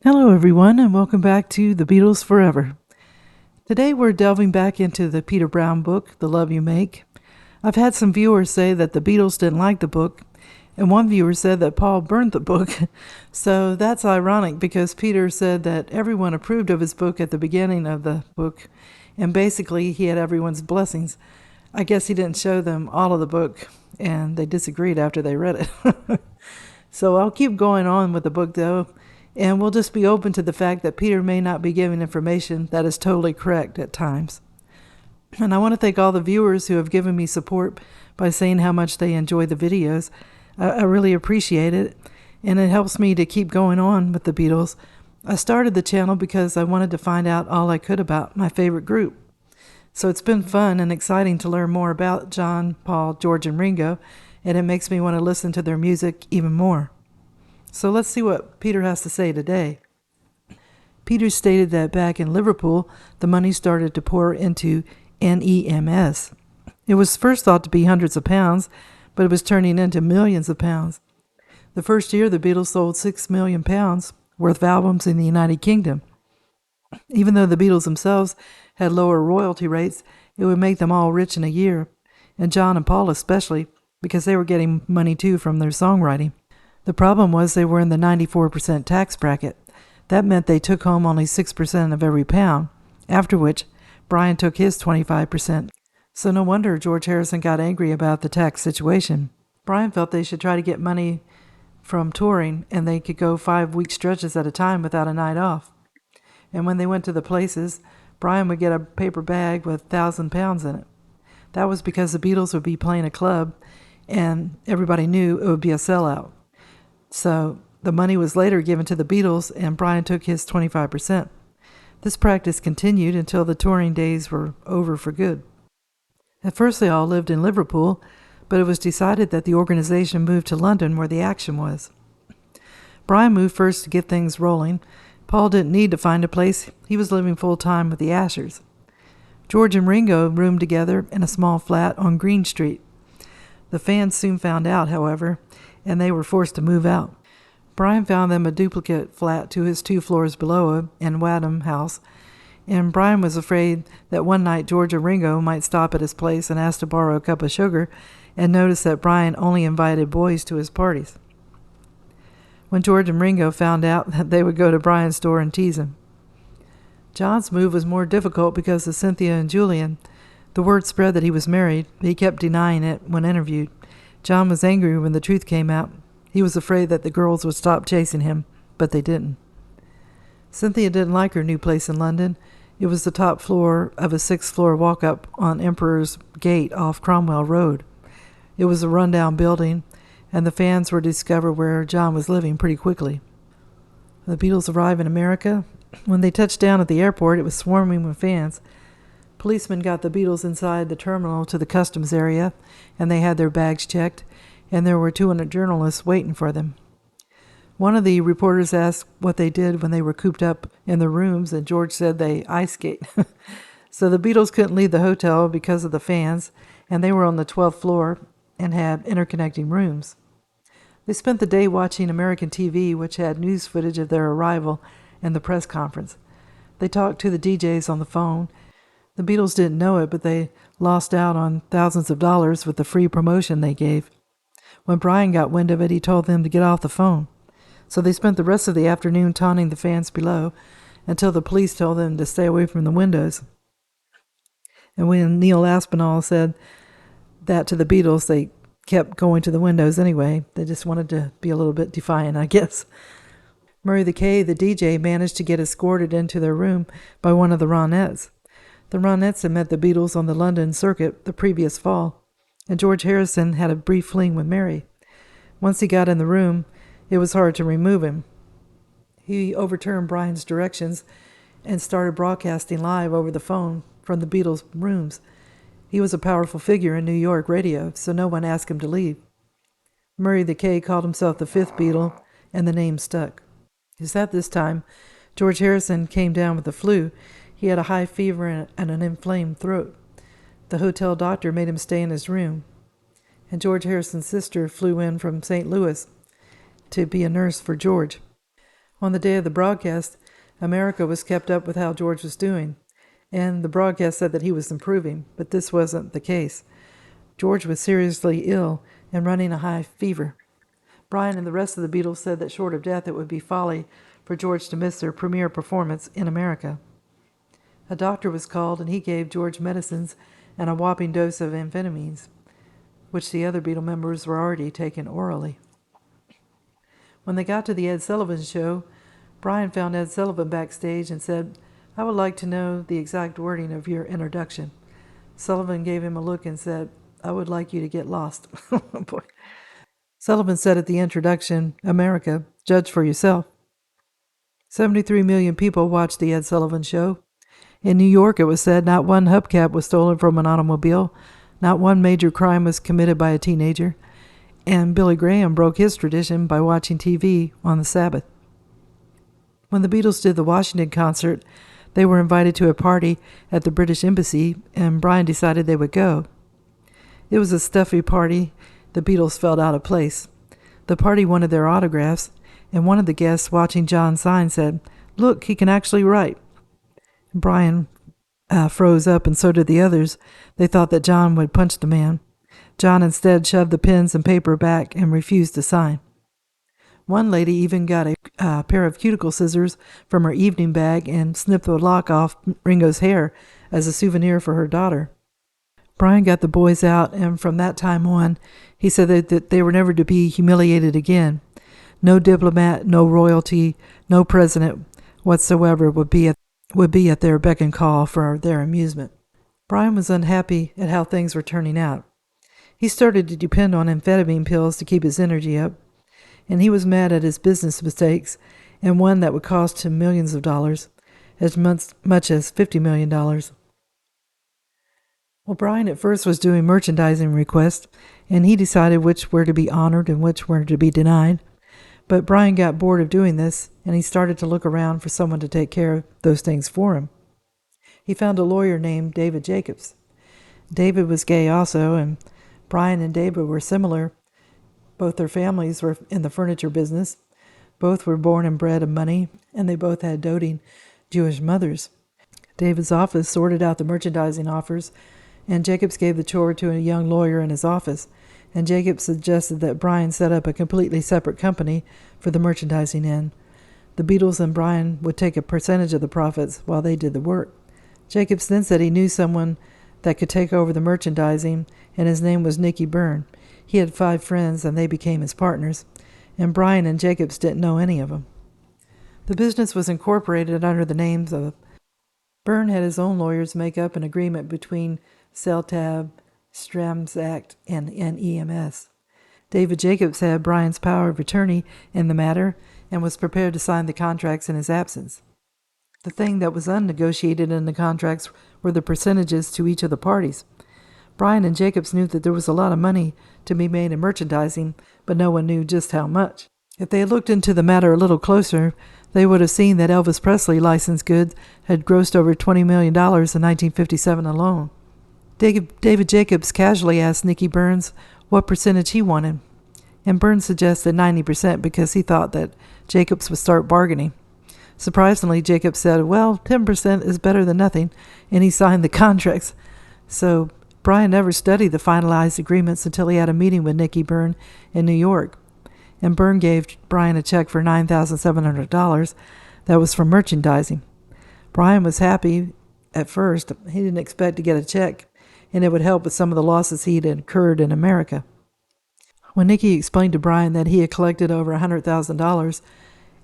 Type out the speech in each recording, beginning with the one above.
Hello, everyone, and welcome back to the Beatles Forever. Today we're delving back into the Peter Brown book, The Love You Make. I've had some viewers say that the Beatles didn't like the book, and one viewer said that Paul burned the book. So that's ironic because Peter said that everyone approved of his book at the beginning of the book, and basically he had everyone's blessings. I guess he didn't show them all of the book, and they disagreed after they read it. So I'll keep going on with the book, though, and we'll just be open to the fact that Peter may not be giving information that is totally correct at times. And I want to thank all the viewers who have given me support by saying how much they enjoy the videos. I really appreciate it, and it helps me to keep going on with the Beatles. I started the channel because I wanted to find out all I could about my favorite group. So it's been fun and exciting to learn more about John, Paul, George, and Ringo, and it makes me want to listen to their music even more. So let's see what Peter has to say today. Peter stated that back in Liverpool, the money started to pour into NEMS. It was first thought to be hundreds of pounds, but it was turning into millions of pounds. The first year, the Beatles sold 6 million pounds worth of albums in the United Kingdom. Even though the Beatles themselves had lower royalty rates, it would make them all rich in a year, and John and Paul especially, because they were getting money too from their songwriting. The problem was they were in the 94% tax bracket. That meant they took home only 6% of every pound, after which Brian took his 25%. So no wonder George Harrison got angry about the tax situation. Brian felt they should try to get money from touring, and they could go 5-week stretches at a time without a night off. And when they went to the places, Brian would get a paper bag with 1,000 pounds in it. That was because the Beatles would be playing a club, and everybody knew it would be a sellout. So the money was later given to the Beatles, and Brian took his 25%. This practice continued until the touring days were over for good. At first they all lived in Liverpool, but it was decided that the organization moved to London where the action was. Brian moved first to get things rolling. Paul didn't need to find a place. He was living full-time with the Ashers. George and Ringo roomed together in a small flat on Green Street. The fans soon found out, however, and they were forced to move out. Brian found them a duplicate flat to his 2 floors below it in Wadham House, and Brian was afraid that one night George or Ringo might stop at his place and ask to borrow a cup of sugar, and notice that Brian only invited boys to his parties. When George and Ringo found out that they would go to Brian's door and tease him. John's move was more difficult because of Cynthia and Julian. The word spread that he was married, but he kept denying it when interviewed. John was angry when the truth came out. He was afraid that the girls would stop chasing him, but they didn't. Cynthia didn't like her new place in London. It was the top floor of a 6th-floor walk-up on Emperor's Gate off Cromwell Road. It was a rundown building, and the fans were to discover where John was living pretty quickly. The Beatles arrived in America. When they touched down at the airport, it was swarming with fans. Policemen got the Beatles inside the terminal to the customs area, and they had their bags checked, and there were 200 journalists waiting for them. One of the reporters asked what they did when they were cooped up in their rooms, and George said they ice skate. So the Beatles couldn't leave the hotel because of the fans, and they were on the 12th floor and had interconnecting rooms. They spent the day watching American TV, which had news footage of their arrival and the press conference. They talked to the DJs on the phone. The Beatles didn't know it, but they lost out on thousands of dollars with the free promotion they gave. When Brian got wind of it, he told them to get off the phone. So they spent the rest of the afternoon taunting the fans below until the police told them to stay away from the windows. And when Neil Aspinall said that to the Beatles, they kept going to the windows anyway. They just wanted to be a little bit defiant, I guess. Murray the K, the DJ, managed to get escorted into their room by one of the Ronettes. The Ronettes had met the Beatles on the London circuit the previous fall, and George Harrison had a brief fling with Mary. Once he got in the room, it was hard to remove him. He overturned Brian's directions and started broadcasting live over the phone from the Beatles' rooms. He was a powerful figure in New York radio, so no one asked him to leave. Murray the K called himself the 5th Beatle, and the name stuck. Just at this time, George Harrison came down with the flu. He had a high fever and an inflamed throat. The hotel doctor made him stay in his room, and George Harrison's sister flew in from St. Louis to be a nurse for George. On the day of the broadcast, America was kept up with how George was doing, and the broadcast said that he was improving, but this wasn't the case. George was seriously ill and running a high fever. Brian and the rest of the Beatles said that short of death, it would be folly for George to miss their premiere performance in America. A doctor was called, and he gave George medicines and a whopping dose of amphetamines, which the other Beatle members were already taking orally. When they got to the Ed Sullivan show, Brian found Ed Sullivan backstage and said, "I would like to know the exact wording of your introduction." Sullivan gave him a look and said, "I would like you to get lost." Boy. Sullivan said at the introduction, "America, judge for yourself." 73 million people watched the Ed Sullivan show. In New York, it was said not one hubcap was stolen from an automobile, not one major crime was committed by a teenager, and Billy Graham broke his tradition by watching TV on the Sabbath. When the Beatles did the Washington concert, they were invited to a party at the British Embassy, and Brian decided they would go. It was a stuffy party. The Beatles felt out of place. The party wanted their autographs, and one of the guests watching John sign said, "Look, he can actually write." Brian froze up, and so did the others. They thought that John would punch the man. John instead shoved the pens and paper back and refused to sign. One lady even got a pair of cuticle scissors from her evening bag and snipped the lock off Ringo's hair as a souvenir for her daughter. Brian got the boys out, and from that time on, he said that they were never to be humiliated again. No diplomat, no royalty, no president whatsoever would be at their beck and call for their amusement. Brian was unhappy at how things were turning out. He started to depend on amphetamine pills to keep his energy up, and he was mad at his business mistakes, and one that would cost him millions of dollars, as much as $50 million. Well, Brian at first was doing merchandising requests, and he decided which were to be honored and which were to be denied. But Brian got bored of doing this, and he started to look around for someone to take care of those things for him. He found a lawyer named David Jacobs. David was gay also, and Brian and David were similar. Both their families were in the furniture business. Both were born and bred of money, and they both had doting Jewish mothers. David's office sorted out the merchandising offers, and Jacobs gave the chore to a young lawyer in his office, and Jacobs suggested that Brian set up a completely separate company for the merchandising end. The Beatles and Brian would take a percentage of the profits while they did the work. Jacobs then said he knew someone that could take over the merchandising, and his name was Nicky Byrne. He had 5 friends, and they became his partners, and Brian and Jacobs didn't know any of them. The business was incorporated under the names of Byrne had his own lawyers make up an agreement between CELTAB, Stramsact, and NEMS. David Jacobs had Brian's power of attorney in the matter and was prepared to sign the contracts in his absence. The thing that was unnegotiated in the contracts were the percentages to each of the parties. Brian and Jacobs knew that there was a lot of money to be made in merchandising, but no one knew just how much. If they had looked into the matter a little closer, they would have seen that Elvis Presley licensed goods had grossed over $20 million in 1957 alone. David Jacobs casually asked Nicky Burns what percentage he wanted, and Burns suggested 90% because he thought that Jacobs would start bargaining. Surprisingly, Jacobs said, "Well, 10% is better than nothing," and he signed the contracts. So Brian never studied the finalized agreements until he had a meeting with Nicky Byrne in New York, and Byrne gave Brian a check for $9,700 that was for merchandising. Brian was happy at first. He didn't expect to get a check, and it would help with some of the losses he'd incurred in America. When Nicky explained to Brian that he had collected over $100,000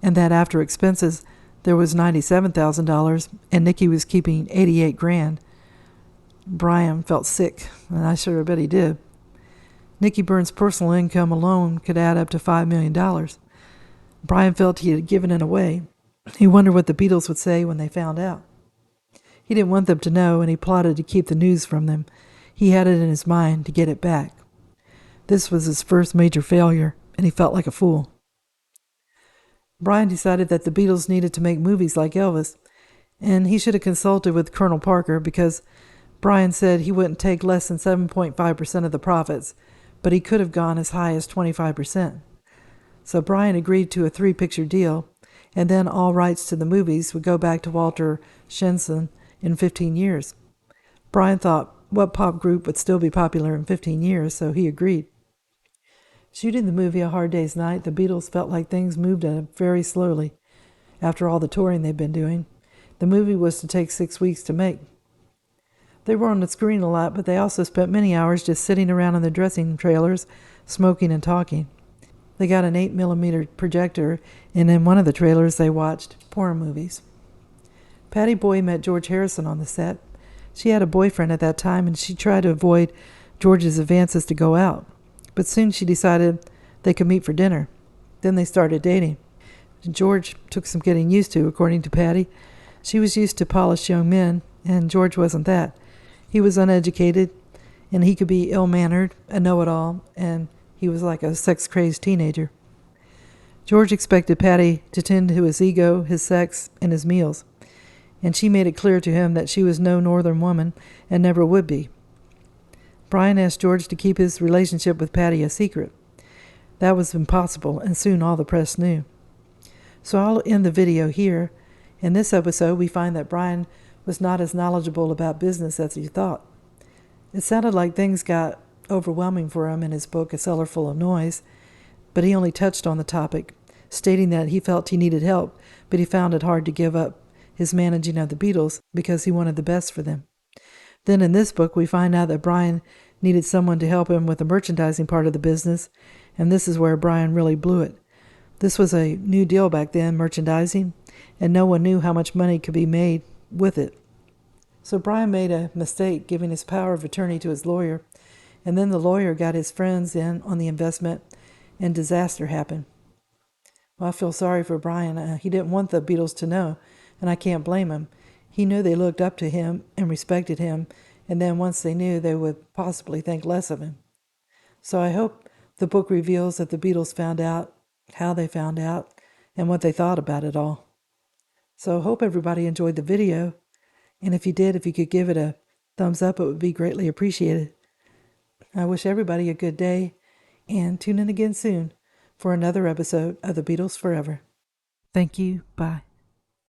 and that after expenses there was $97,000 and Nicky was keeping $88,000, Brian felt sick, and I sure bet he did. Nicky Byrne's personal income alone could add up to $5 million. Brian felt he had given it away. He wondered what the Beatles would say when they found out. He didn't want them to know, and he plotted to keep the news from them. He had it in his mind to get it back. This was his first major failure, and he felt like a fool. Brian decided that the Beatles needed to make movies like Elvis, and he should have consulted with Colonel Parker because Brian said he wouldn't take less than 7.5% of the profits, but he could have gone as high as 25%. So Brian agreed to a 3-picture deal, and then all rights to the movies would go back to Walter Shenson in 15 years. Brian thought what pop group would still be popular in 15 years, so he agreed. Shooting the movie A Hard Day's Night, the Beatles felt like things moved very slowly after all the touring they'd been doing. The movie was to take 6 weeks to make. They were on the screen a lot, but they also spent many hours just sitting around in their dressing trailers, smoking and talking. They got an 8mm projector, and in one of the trailers they watched porn movies. Pattie Boyd met George Harrison on the set. She had a boyfriend at that time, and she tried to avoid George's advances to go out. But soon she decided they could meet for dinner. Then they started dating. George took some getting used to, according to Pattie. She was used to polished young men, and George wasn't that. He was uneducated, and he could be ill-mannered, a know-it-all, and he was like a sex-crazed teenager. George expected Pattie to tend to his ego, his sex, and his meals, and she made it clear to him that she was no northern woman and never would be. Brian asked George to keep his relationship with Pattie a secret. That was impossible, and soon all the press knew. So I'll end the video here. In this episode, we find that Brian was not as knowledgeable about business as he thought. It sounded like things got overwhelming for him in his book, A Cellar Full of Noise, but he only touched on the topic, stating that he felt he needed help, but he found it hard to give up his managing of the Beatles because he wanted the best for them. Then in this book, we find out that Brian needed someone to help him with the merchandising part of the business, and this is where Brian really blew it. This was a new deal back then, merchandising, and no one knew how much money could be made with it. So Brian made a mistake giving his power of attorney to his lawyer, and then the lawyer got his friends in on the investment, and disaster happened. Well, I feel sorry for Brian. He didn't want the Beatles to know, and I can't blame him. He knew they looked up to him and respected him, and then once they knew, they would possibly think less of him. So I hope the book reveals that the Beatles found out, how they found out, and what they thought about it all. So I hope everybody enjoyed the video, and if you did, if you could give it a thumbs up, it would be greatly appreciated. I wish everybody a good day, and tune in again soon for another episode of The Beatles Forever. Thank you. Bye.